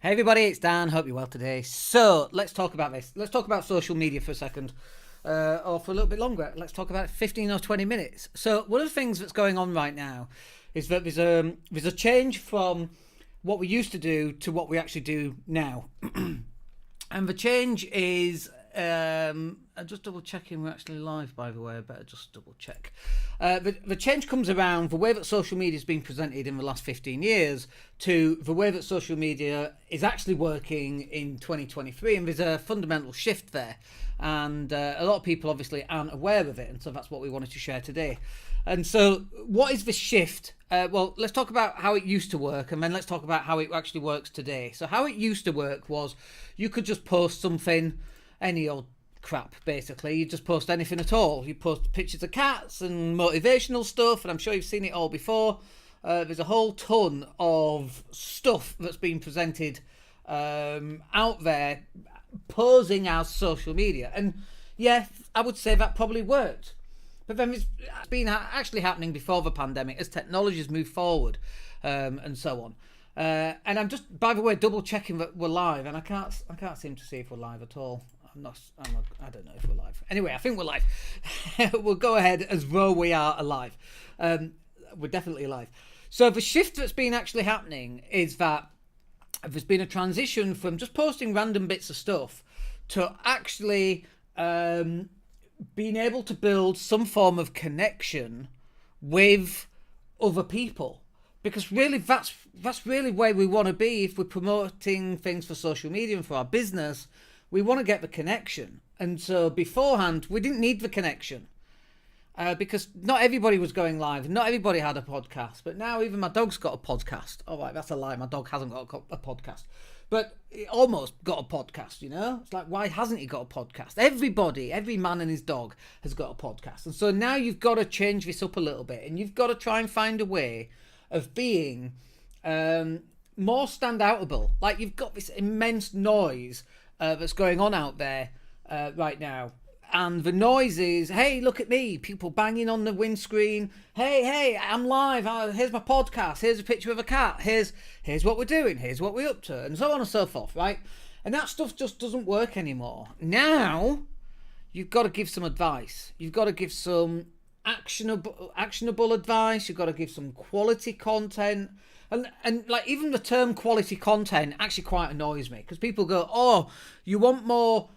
Hey everybody, it's Dan. Hope you're well today. So let's talk about this. Let's talk about social media for a second, or for a little bit longer. Let's talk about 15 or 20 minutes. So one of the things that's going on right now is that there's a change from what we used to do to what we actually do now, and the change is. I'm just double checking we're actually live, by the way. I better just double check. The change comes around the way that social media has been presented in the last 15 years to the way that social media is actually working in 2023, and there's a fundamental shift there, and a lot of people obviously aren't aware of it, and so that's what we wanted to share today. And so what is the shift? Well, let's talk about how it used to work, and then let's talk about how it actually works today. So how it used to work was you could just post something, any old crap, basically. You just post anything at all. You post pictures of cats and motivational stuff, and I'm sure you've seen it all before. There's a whole ton of stuff that's been presented out there posing as social media, and yeah, I would say that probably worked. But then it's been actually happening before the pandemic as technologies move forward, and so on. And I'm just, by the way, double checking that we're live, and I can't seem to see if we're live at all. I don't know if we're live. Anyway, I think we're live. We'll go ahead as though we are alive. We're definitely alive. So the shift that's been actually happening is that there's been a transition from just posting random bits of stuff to actually being able to build some form of connection with other people. Because really, that's really where we want to be if we're promoting things for social media and for our business. We want to get the connection. And so beforehand, we didn't need the connection because not everybody was going live. Not everybody had a podcast. But now even my dog's got a podcast. All right, that's a lie. My dog hasn't got a podcast. But he almost got a podcast, you know? It's like, why hasn't he got a podcast? Everybody, every man and his dog has got a podcast. And so now you've got to change this up a little bit. And you've got to try and find a way of being more standoutable. Like, you've got this immense noise that's going on out there right now, and the noise is, hey, look at me, people banging on the windscreen, hey, I'm live, here's my podcast, here's a picture of a cat, here's what we're doing, here's what we're up to, and so on and so forth, right? And that stuff just doesn't work anymore. Now you've got to give some advice. You've got to give some actionable advice. You've got to give some quality content. And like, even the term quality content actually quite annoys me, because people go, oh, you want more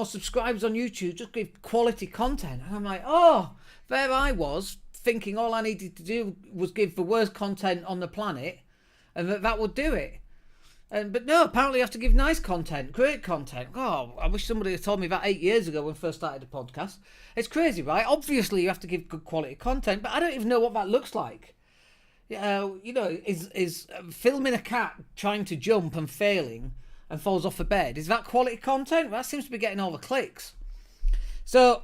subscribers on YouTube, just give quality content. And I'm like, oh, there I was thinking all I needed to do was give the worst content on the planet, and that would do it. But no, apparently you have to give nice content, great content. Oh, I wish somebody had told me that 8 years ago when I first started the podcast. It's crazy, right? Obviously you have to give good quality content, but I don't even know what that looks like. You know, is filming a cat trying to jump and failing and falls off a bed, is that quality content? Well, that seems to be getting all the clicks. So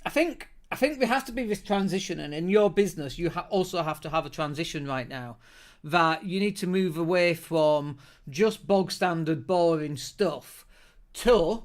I think there has to be this transition, and in your business you also have to have a transition right now, that you need to move away from just bog standard boring stuff to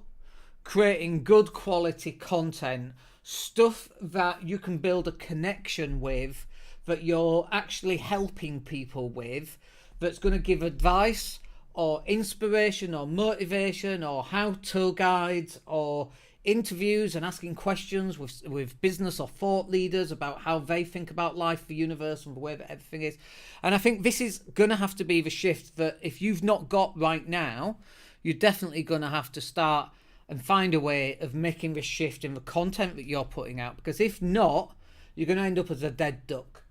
creating good quality content, stuff that you can build a connection with, that you're actually helping people with, that's going to give advice or inspiration or motivation or how-to guides or interviews and asking questions with business or thought leaders about how they think about life, the universe, and the way that everything is. And I think this is going to have to be the shift that if you've not got right now, you're definitely going to have to start and find a way of making this shift in the content that you're putting out, because if not, you're going to end up as a dead duck.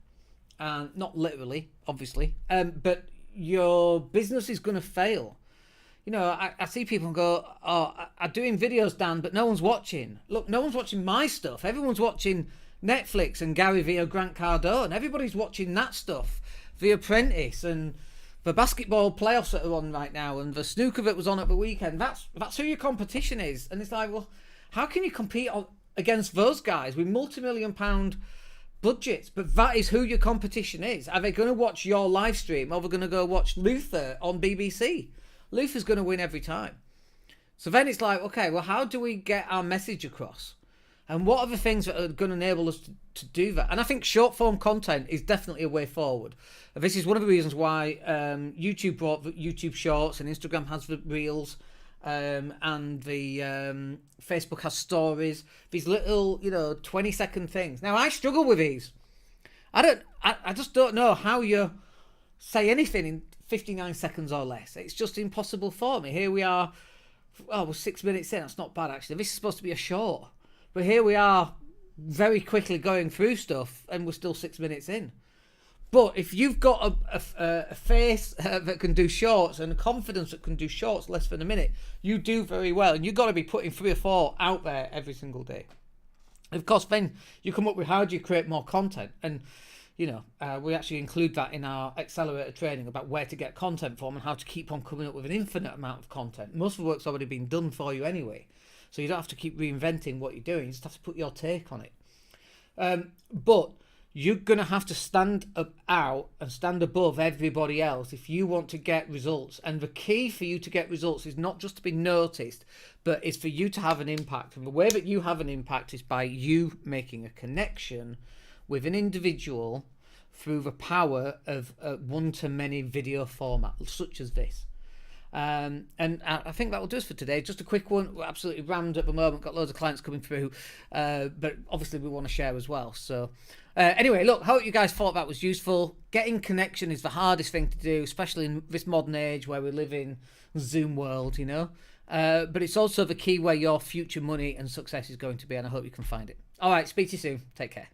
And not literally, obviously, but your business is going to fail. You know, I see people go, oh, I'm doing videos, Dan, but no one's watching. Look, no one's watching my stuff. Everyone's watching Netflix and Gary Vee or Grant Cardone. Everybody's watching that stuff. The Apprentice and the basketball playoffs that are on right now, and the snooker that was on at the weekend. That's who your competition is. And it's like, well, how can you compete against those guys with multi-million-pound budgets? But that is who your competition is. Are they going to watch your live stream, or are they going to go watch Luther on BBC? Luther's going to win every time. So then it's like, okay, well, how do we get our message across? And what are the things that are going to enable us to do that? And I think short form content is definitely a way forward. This is one of the reasons why YouTube brought YouTube Shorts, and Instagram has the Reels, and the Facebook has Stories. These little, 20-second things. Now, I struggle with these. I just don't know how you say anything in 59 seconds or less. It's just impossible for me. Here we are. Oh, we're 6 minutes in. That's not bad, actually. This is supposed to be a short. But here we are very quickly going through stuff, and we're still 6 minutes in. But if you've got a face that can do shorts and a confidence that can do shorts less than a minute, you do very well. And you've got to be putting 3 or 4 out there every single day. Of course, then you come up with how do you create more content. And, we actually include that in our accelerator training about where to get content from and how to keep on coming up with an infinite amount of content. Most of the work's already been done for you anyway. So you don't have to keep reinventing what you're doing. You just have to put your take on it. But you're going to have to stand out and stand above everybody else if you want to get results. And the key for you to get results is not just to be noticed, but it's for you to have an impact. And the way that you have an impact is by you making a connection with an individual through the power of a one-to-many video format, such as this. And I think that will do us for today. Just a quick one. We're absolutely rammed at the moment. Got loads of clients coming through, but obviously we want to share as well. So anyway, look, hope you guys thought that was useful. Getting connection is the hardest thing to do, especially in this modern age where we live in Zoom world, but it's also the key where your future money and success is going to be, and I hope you can find it. All right, speak to you soon. Take care.